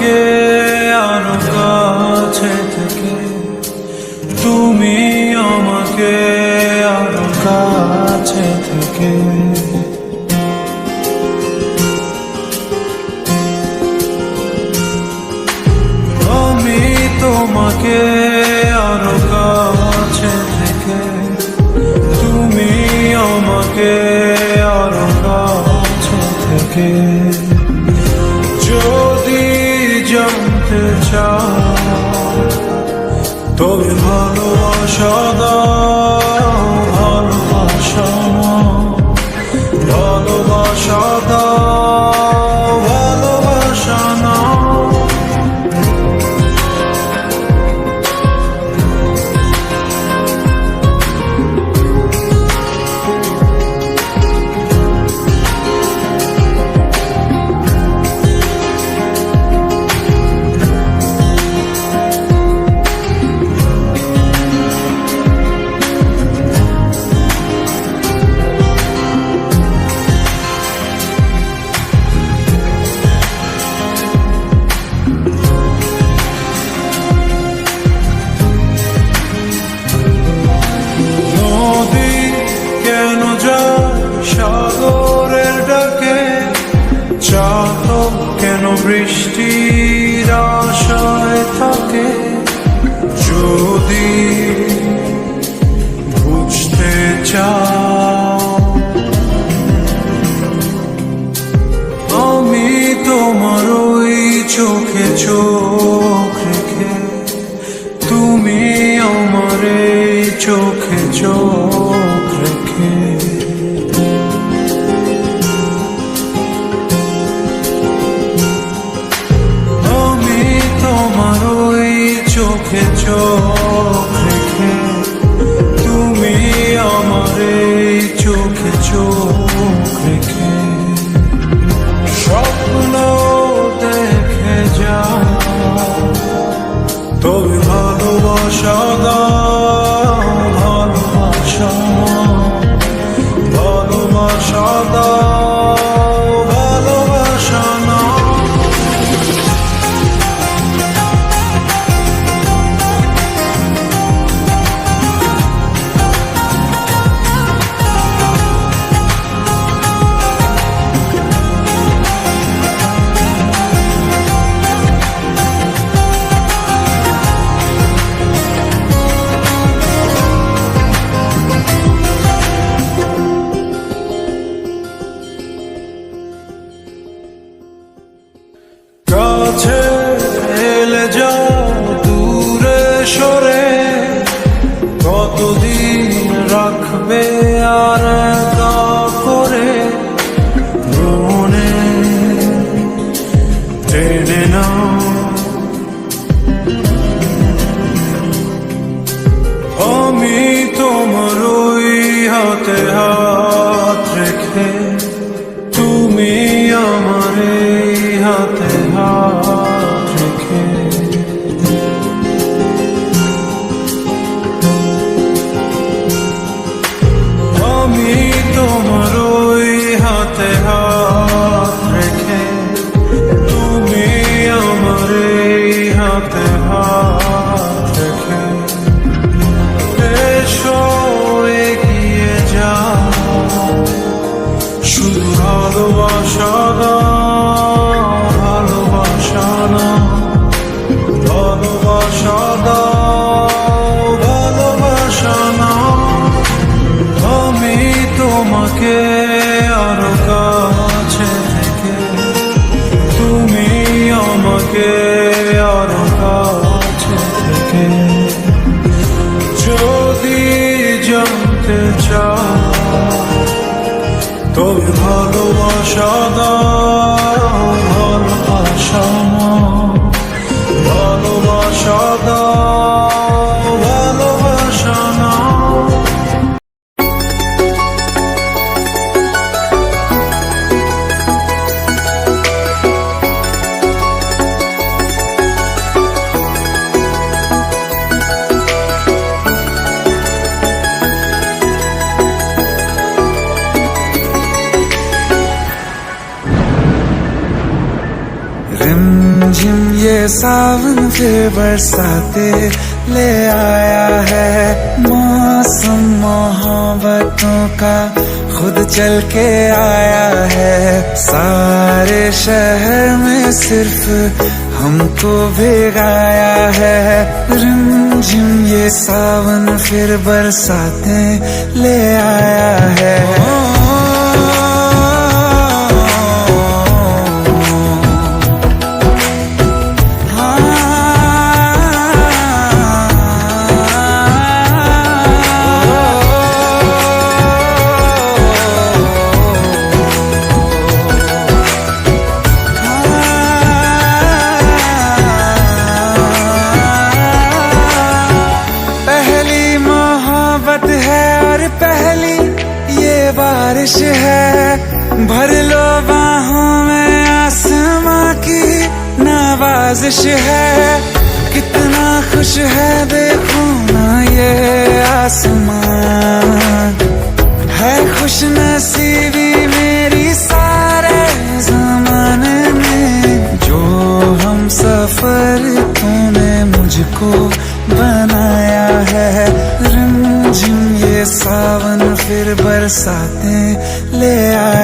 আমাকে আরো কাছে থেকে, তুমি আমাকে আরো কাছে থেকে। আমি তোমাকে আরো কাছে থেকে, তুমি আমাকে আরো কাছে থেকে। যদি জানতে চাও তবে ভালোবাসা দাও, ভালোবাসা, ভালোবাসা দাও, ভালোবাসা নাও। সাগরের ডাকে চাতক কেন বৃষ্টির আশায় থাকে? যদি বুঝতে চাও আমি তোমার ওই চোখে চোখ রেখে, তুমি আমার এই চোখে চোখ রেখে। চোখে চোখ রেখে, তুমি আমার এই চোখে চোখ রেখে। স্বপ্ন দেখে যাও তবে ভালোবাসা দাও, ভালোবাসা, ভালোবাসা দাও, ভালোবাসা নাও। কাছে এলে যাও দূরে সরে, কতদিন রাখবে আর একা করে? মনে টেনে নাও আমি তোমার ওই হাতে হাত রেখে, তুমি আমার এই হাতে হাত রেখে। আমি তোমার ওই হাতে হাত রেখে, তুমি আমার এই হাতে হাত রেখে। এসো এগিয়ে যাও, শুধু ভালোবাসা দাও, ভালোবাসা নাও, ভালোবাসা দাও, ভালোবাসা নাও। আমি তোমাকে আরো কাছে থেকে, তুমি আমাকে আরো কাছে থেকে। যদি জানতে চাও তবে ভালোবাসা দাও, ভালোবাসা, ভালোবাসা দাও, ভালোবাসা নাও। सावन फिर बरसाते ले आया है। मौसम मोहब्बतों का खुद चल के आया है। सारे शहर में सिर्फ हमको भिगाया है। रिमझिम ये सावन फिर बरसाते ले आया है। बारिश है भर लो बाहों में, आसमां की नवाजिश है। कितना खुश है देखो ना ये आसमान, है खुश नसीबी मेरी सारे ज़माने में। जो हम सफर तूने मुझको बनाया है। रिमझिम ये सावन फिर बरसाते ले आया।